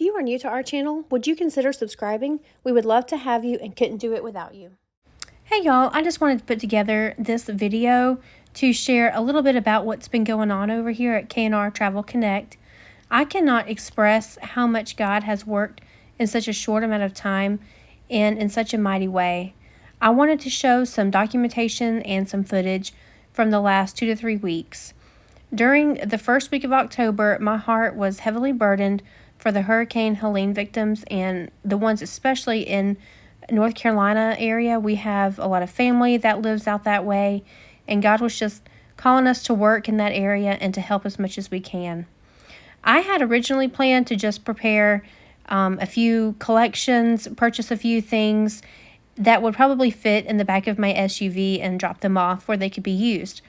you are new to our channel, would you consider subscribing? We would love to have you and couldn't do it without you. Hey y'all, I just wanted to put together this video to share a little bit about what's been going on over here at K&R Travel Connect. I cannot express how much God has worked in such a short amount of time and in such a mighty way. I wanted to show some documentation and some footage from the last 2 to 3 weeks. During the first week of October, my heart was heavily burdened for the Hurricane Helene victims and the ones especially in North Carolina area. We have a lot of family that lives out that way, and God was just calling us to work in that area and to help as much as we can. I had originally planned to just prepare a few collections, purchase a few things that would probably fit in the back of my SUV and drop them off where they could be used.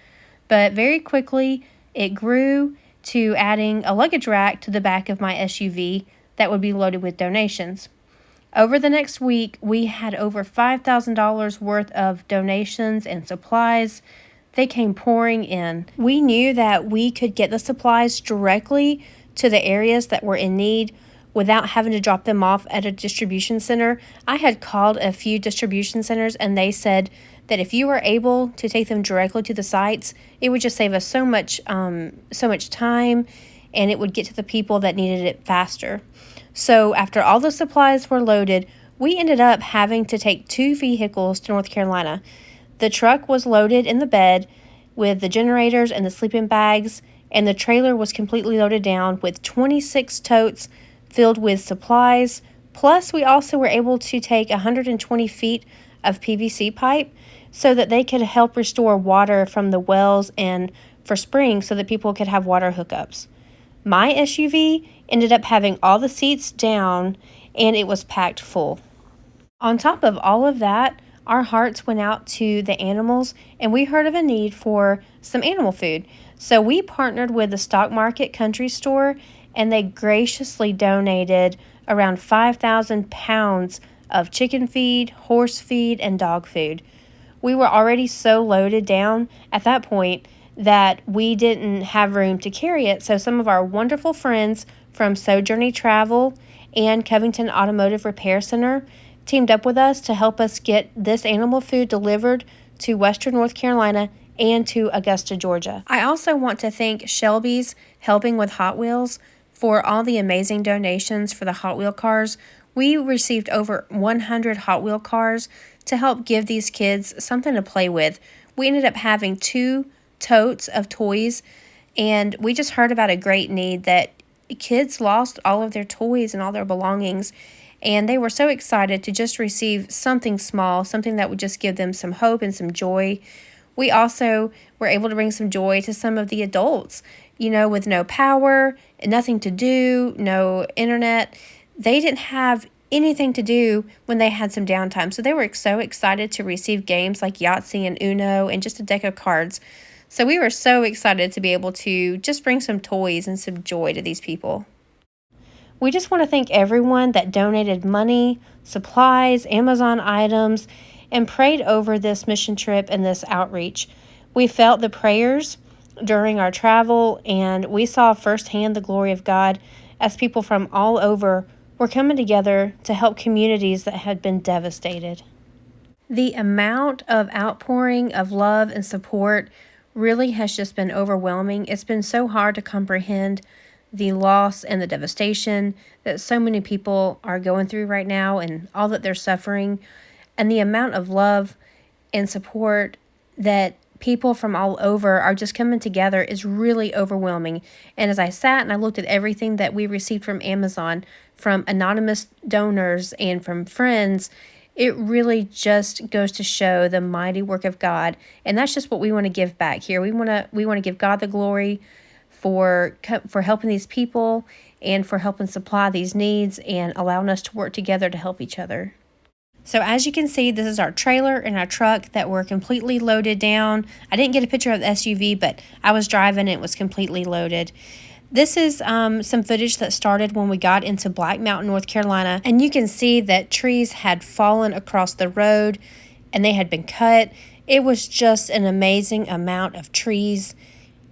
But very quickly, it grew to adding a luggage rack to the back of my SUV that would be loaded with donations. Over the next week, we had over $5,000 worth of donations and supplies. They came pouring in. We knew that we could get the supplies directly to the areas that were in need without having to drop them off at a distribution center. I had called a few distribution centers and they said that if you were able to take them directly to the sites, it would just save us so much time, and it would get to the people that needed it faster. So after all the supplies were loaded, we ended up having to take 2 vehicles to North Carolina. The truck was loaded in the bed with the generators and the sleeping bags, and the trailer was completely loaded down with 26 totes filled with supplies. Plus, we also were able to take 120 feet of PVC pipe so that they could help restore water from the wells and for springs so that people could have water hookups. My SUV ended up having all the seats down and it was packed full. On top of all of that, our hearts went out to the animals and we heard of a need for some animal food. So we partnered with the Stock Market Country Store and they graciously donated around 5,000 pounds of chicken feed, horse feed, and dog food. We were already so loaded down at that point that we didn't have room to carry it, so some of our wonderful friends from Sojourney Travel and Covington Automotive Repair Center teamed up with us to help us get this animal food delivered to Western North Carolina and to Augusta, Georgia. I also want to thank Shelby's Helping with Hot Wheels for all the amazing donations for the Hot Wheel cars. We received over 100 Hot Wheel cars to help give these kids something to play with. We ended up having 2 totes of toys, and we just heard about a great need that kids lost all of their toys and all their belongings, and they were so excited to just receive something small, something that would just give them some hope and some joy. We also were able to bring some joy to some of the adults, with no power, nothing to do, no internet. They didn't have anything to do when they had some downtime. So they were so excited to receive games like Yahtzee and Uno and just a deck of cards. So we were so excited to be able to just bring some toys and some joy to these people. We just want to thank everyone that donated money, supplies, Amazon items, and prayed over this mission trip and this outreach. We felt the prayers during our travel, and we saw firsthand the glory of God as people from all over were coming together to help communities that had been devastated. The amount of outpouring of love and support really has just been overwhelming. It's been so hard to comprehend the loss and the devastation that so many people are going through right now and all that they're suffering. And the amount of love and support that people from all over are just coming together is really overwhelming. And as I sat and I looked at everything that we received from Amazon, from anonymous donors and from friends, it really just goes to show the mighty work of God. And that's just what we want to give back here. We want to give God the glory for helping these people and for helping supply these needs and allowing us to work together to help each other. So as you can see, this is our trailer and our truck that were completely loaded down. I didn't get a picture of the SUV, but I was driving and it was completely loaded. This is some footage that started when we got into Black Mountain, North Carolina, and you can see that trees had fallen across the road and they had been cut. It was just an amazing amount of trees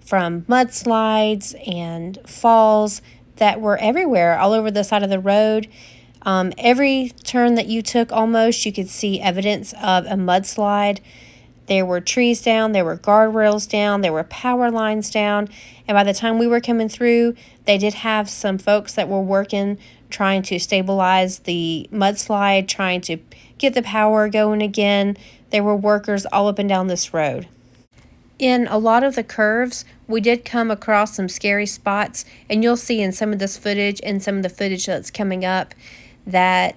from mudslides and falls that were everywhere, all over the side of the road. Every turn that you took almost, you could see evidence of a mudslide. There were trees down, there were guardrails down, there were power lines down. And by the time we were coming through, they did have some folks that were working, trying to stabilize the mudslide, trying to get the power going again. There were workers all up and down this road. In a lot of the curves, we did come across some scary spots, and you'll see in some of this footage and some of the footage that's coming up that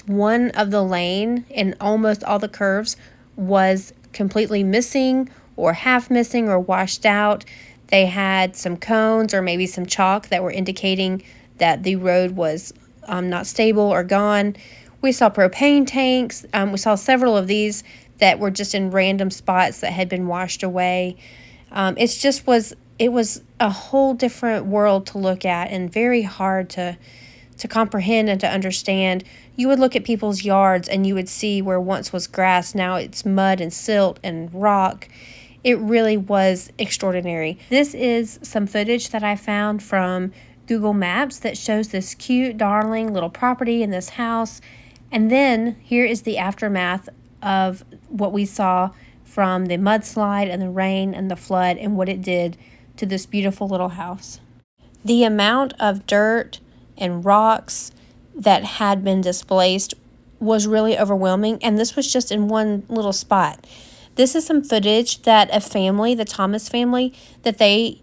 one of the lane in almost all the curves was completely missing or half missing or washed out. They had some cones or maybe some chalk that were indicating that the road was not stable or gone. We saw propane tanks. We saw several of these that were just in random spots that had been washed away. It was a whole different world to look at and very hard to comprehend and to understand. You would look at people's yards and you would see where once was grass, now it's mud and silt and rock. It really was extraordinary. This is some footage that I found from Google Maps that shows this cute, darling little property in this house. And then here is the aftermath of what we saw from the mudslide and the rain and the flood and what it did to this beautiful little house. The amount of dirt and rocks that had been displaced was really overwhelming, and this was just in one little spot. This is some footage that a family, the Thomas family, that they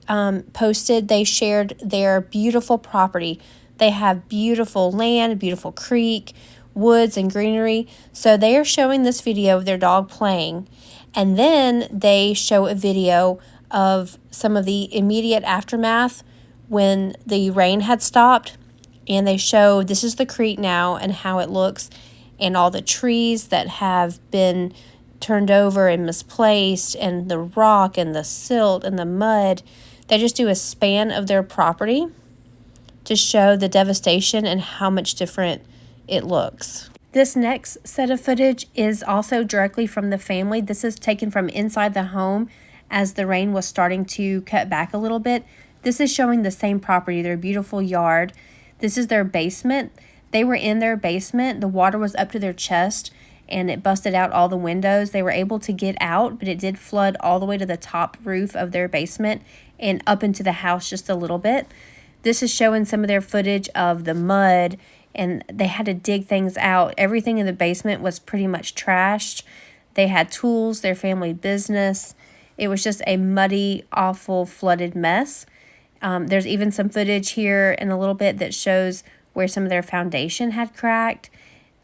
posted. They shared their beautiful property. They have beautiful land, beautiful creek, woods, and greenery. So they are showing this video of their dog playing, and then they show a video of some of the immediate aftermath when the rain had stopped. And they show this is the creek now and how it looks, and all the trees that have been turned over and misplaced, and the rock and the silt and the mud. They just do a span of their property to show the devastation and how much different it looks. This next set of footage is also directly from the family. This is taken from inside the home as the rain was starting to cut back a little bit. This is showing the same property, their beautiful yard. This is their basement. They were in their basement. The water was up to their chest and it busted out all the windows. They were able to get out, but it did flood all the way to the top roof of their basement and up into the house just a little bit. This is showing some of their footage of the mud, and they had to dig things out. Everything in the basement was pretty much trashed. They had tools, their family business. It was just a muddy, awful, flooded mess. There's even some footage here in a little bit that shows where some of their foundation had cracked.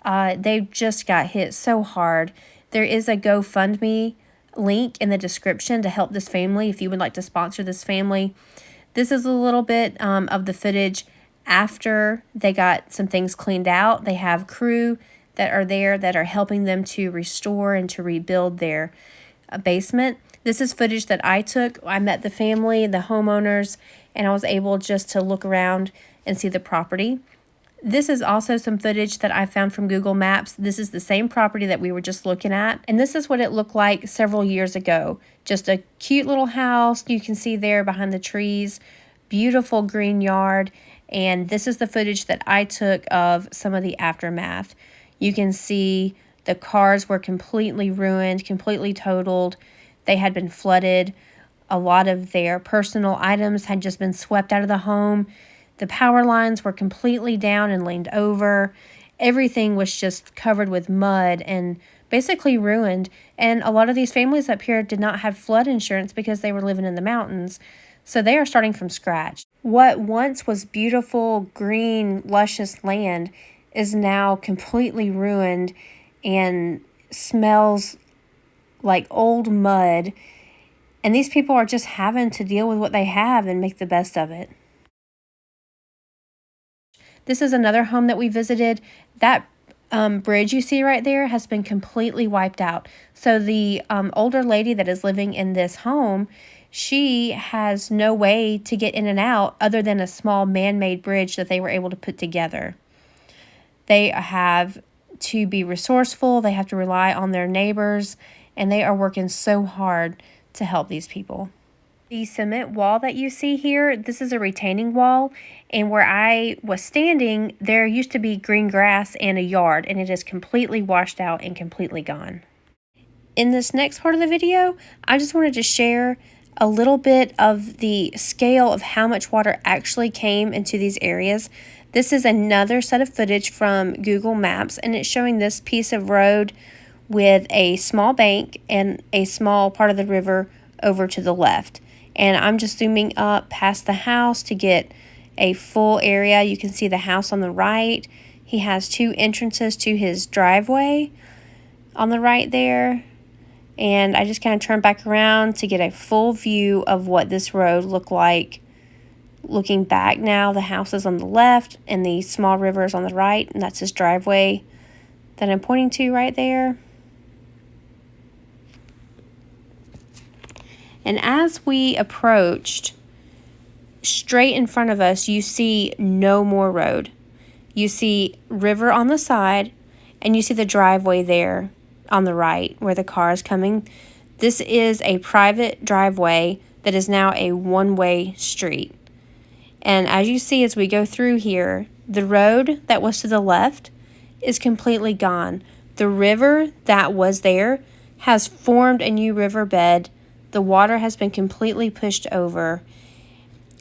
They just got hit so hard. There is a GoFundMe link in the description to help this family if you would like to sponsor this family. This is a little bit of the footage after they got some things cleaned out. They have crew that are there that are helping them to restore and to rebuild their basement. This is footage that I took. I met the family, the homeowners, and I was able just to look around and see the property. This is also some footage that I found from Google Maps. This is the same property that we were just looking at, and this is what it looked like several years ago. Just a cute little house you can see there behind the trees, beautiful green yard, and this is the footage that I took of some of the aftermath. You can see the cars were completely ruined, completely totaled. They had been flooded. A lot of their personal items had just been swept out of the home. The power lines were completely down and leaned over. Everything was just covered with mud and basically ruined. And a lot of these families up here did not have flood insurance because they were living in the mountains. So they are starting from scratch. What once was beautiful, green, luscious land is now completely ruined and smells like old mud. And these people are just having to deal with what they have and make the best of it. This is another home that we visited. That bridge you see right there has been completely wiped out. So the older lady that is living in this home, she has no way to get in and out other than a small man-made bridge that they were able to put together. They have to be resourceful. They have to rely on their neighbors, and they are working so hard to help these people. The cement wall that you see here, this is a retaining wall, and where I was standing, there used to be green grass and a yard, and it is completely washed out and completely gone. In this next part of the video, I just wanted to share a little bit of the scale of how much water actually came into these areas. This is another set of footage from Google Maps, and it's showing this piece of road with a small bank and a small part of the river over to the left. And I'm just zooming up past the house to get a full area. You can see the house on the right. He has 2 entrances to his driveway on the right there. And I just kind of turned back around to get a full view of what this road looked like. Looking back now, the house is on the left and the small river is on the right, and that's his driveway that I'm pointing to right there. And as we approached, straight in front of us, you see no more road. You see river on the side, and you see the driveway there on the right where the car is coming. This is a private driveway that is now a one-way street. And as you see as we go through here, the road that was to the left is completely gone. The river that was there has formed a new riverbed. The water has been completely pushed over.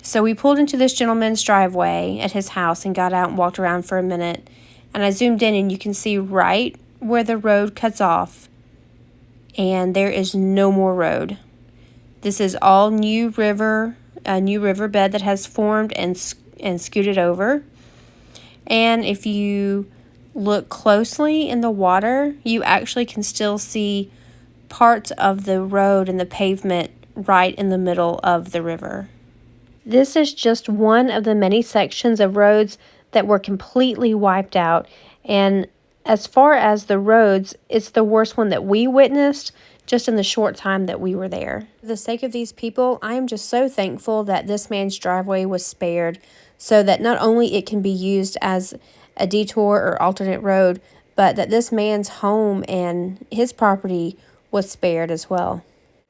So we pulled into this gentleman's driveway at his house and got out and walked around for a minute. And I zoomed in, and you can see right where the road cuts off, and there is no more road. This is all new river, a new riverbed that has formed and scooted over. And if you look closely in the water, you actually can still see parts of the road and the pavement right in the middle of the river. This is just one of the many sections of roads that were completely wiped out. And as far as the roads, it's the worst one that we witnessed just in the short time that we were there. For the sake of these people, I am just so thankful that this man's driveway was spared, so that not only it can be used as a detour or alternate road, but that this man's home and his property was spared as well.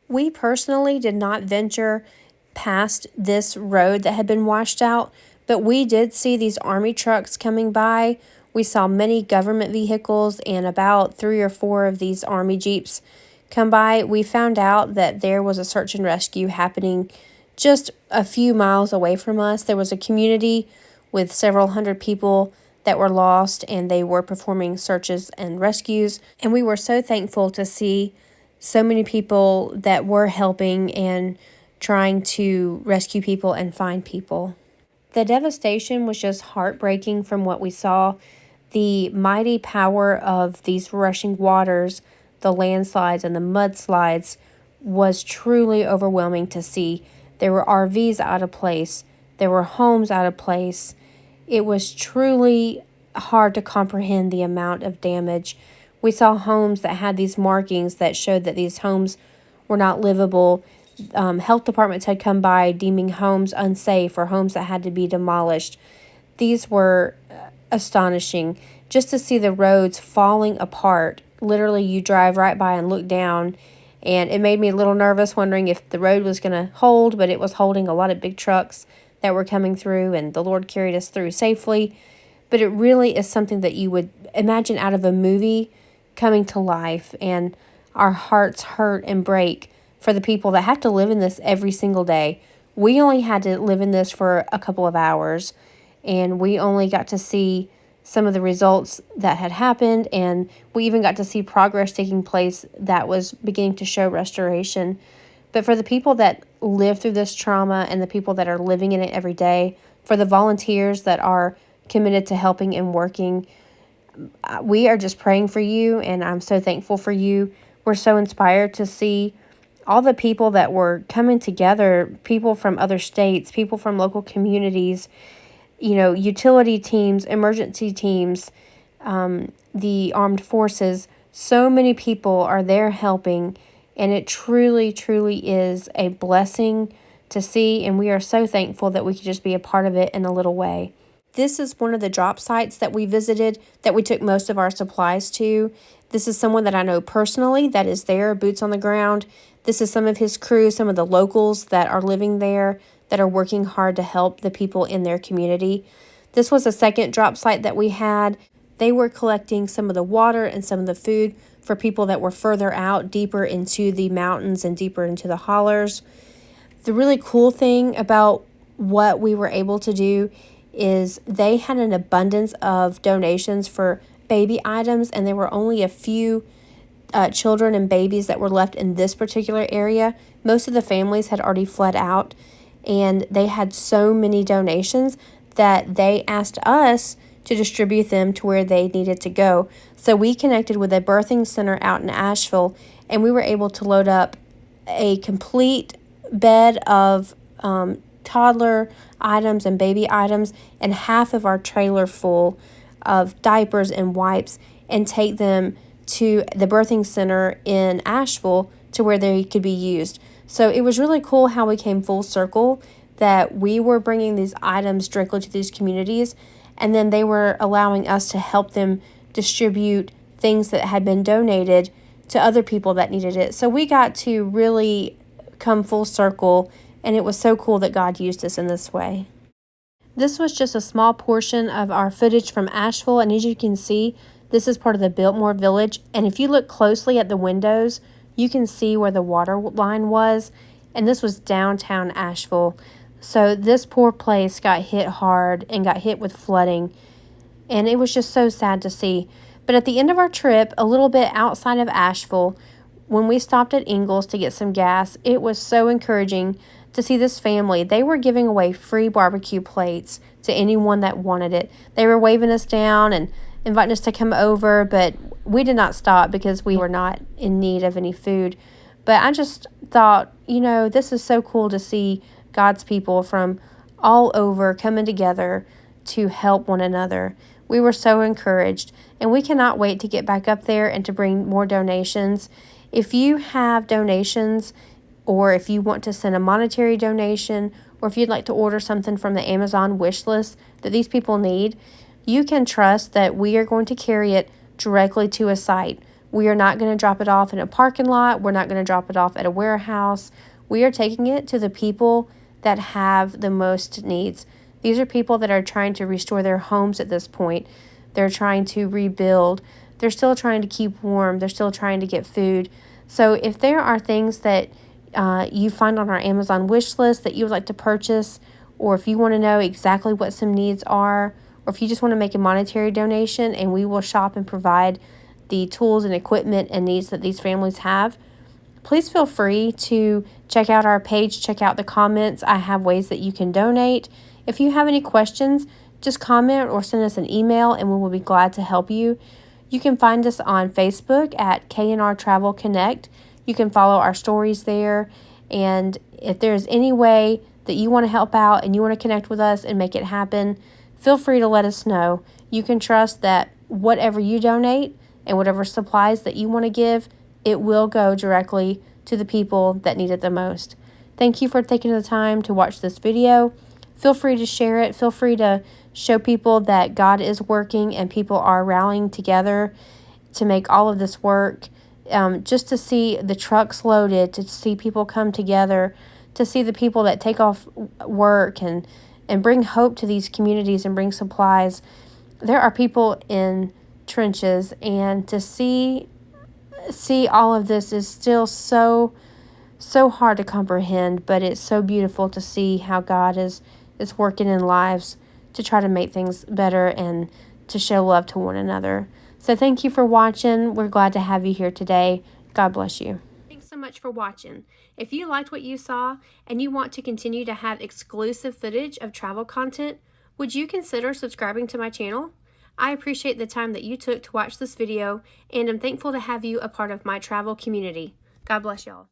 We personally did not venture past this road that had been washed out, but we did see these army trucks coming by. We saw many government vehicles and about 3 or 4 of these army jeeps come by. We found out that there was a search and rescue happening just a few miles away from us. There was a community with several hundred people that were lost, and they were performing searches and rescues. And we were so thankful to see so many people that were helping and trying to rescue people and find people. The devastation was just heartbreaking from what we saw. The mighty power of these rushing waters, the landslides and the mudslides, was truly overwhelming to see. There were RVs out of place. There were homes out of place. It was truly hard to comprehend the amount of damage. We saw homes that had these markings that showed that these homes were not livable. Health departments had come by deeming homes unsafe or homes that had to be demolished. These were astonishing. Just to see the roads falling apart. Literally, you drive right by and look down, and it made me a little nervous, wondering if the road was going to hold, but it was holding a lot of big trucks that were coming through, and the Lord carried us through safely. But it really is something that you would imagine out of a movie coming to life, and our hearts hurt and break for the people that have to live in this every single day. We only had to live in this for a couple of hours, and we only got to see some of the results that had happened, and we even got to see progress taking place that was beginning to show restoration. But for the people that live through this trauma and the people that are living in it every day, for the volunteers that are committed to helping and working, we are just praying for you, and I'm so thankful for you. We're so inspired to see all the people that were coming together, people from other states, people from local communities, utility teams, emergency teams, the armed forces. So many people are there helping, and it truly, truly is a blessing to see, and we are so thankful that we could just be a part of it in a little way. This is one of the drop sites that we visited that we took most of our supplies to. This is someone that I know personally that is there, boots on the ground. This is some of his crew, some of the locals that are living there that are working hard to help the people in their community. This was a second drop site that we had. They were collecting some of the water and some of the food for people that were further out, deeper into the mountains and deeper into the hollers. The really cool thing about what we were able to do is they had an abundance of donations for baby items, and there were only a few children and babies that were left in this particular area. Most of the families had already fled out, and they had so many donations that they asked us to distribute them to where they needed to go. So we connected with a birthing center out in Asheville, and we were able to load up a complete bed of toddler items and baby items and half of our trailer full of diapers and wipes, and take them to the birthing center in Asheville to where they could be used. So it was really cool how we came full circle, that we were bringing these items directly to these communities, and then they were allowing us to help them distribute things that had been donated to other people that needed it. So we got to really come full circle, and it was so cool that God used us in this way. This was just a small portion of our footage from Asheville, and as you can see, this is part of the Biltmore Village, and if you look closely at the windows, you can see where the water line was, and this was downtown Asheville. So this poor place got hit hard and got hit with flooding, and it was just so sad to see. But at the end of our trip, a little bit outside of Asheville, when we stopped at Ingles to get some gas, it was so encouraging to see this family. They were giving away free barbecue plates to anyone that wanted it. They were waving us down and inviting us to come over, but we did not stop because we were not in need of any food. But I just thought, this is so cool to see God's people from all over coming together to help one another. We were so encouraged, and we cannot wait to get back up there and to bring more donations. If you have donations, or if you want to send a monetary donation, or if you'd like to order something from the Amazon wish list that these people need, you can trust that we are going to carry it directly to a site. We are not going to drop it off in a parking lot. We're not going to drop it off at a warehouse. We are taking it to the people that have the most needs. These are people that are trying to restore their homes at this point. They're trying to rebuild. They're still trying to keep warm. They're still trying to get food. So if there are things that you find on our Amazon wish list that you would like to purchase, or if you want to know exactly what some needs are, or if you just want to make a monetary donation and we will shop and provide the tools and equipment and needs that these families have, please feel free to check out our page, check out the comments. I have ways that you can donate. If you have any questions, just comment or send us an email and we will be glad to help you. You can find us on Facebook at K&R Travel Connect. You can follow our stories there. And if there's any way that you want to help out and you want to connect with us and make it happen, feel free to let us know. You can trust that whatever you donate and whatever supplies that you want to give, it will go directly to the people that need it the most. Thank you for taking the time to watch this video. Feel free to share it. Feel free to show people that God is working and people are rallying together to make all of this work. Just to see the trucks loaded, to see people come together, to see the people that take off work and bring hope to these communities and bring supplies. There are people in trenches, and to see all of this is still so hard to comprehend, but it's so beautiful to see how God is working in lives to try to make things better and to show love to one another. So thank you for watching. We're glad to have you here today. God bless you. Thanks so much for watching. If you liked what you saw and you want to continue to have exclusive footage of travel content, would you consider subscribing to my channel? I appreciate the time that you took to watch this video, and I'm thankful to have you a part of my travel community. God bless y'all.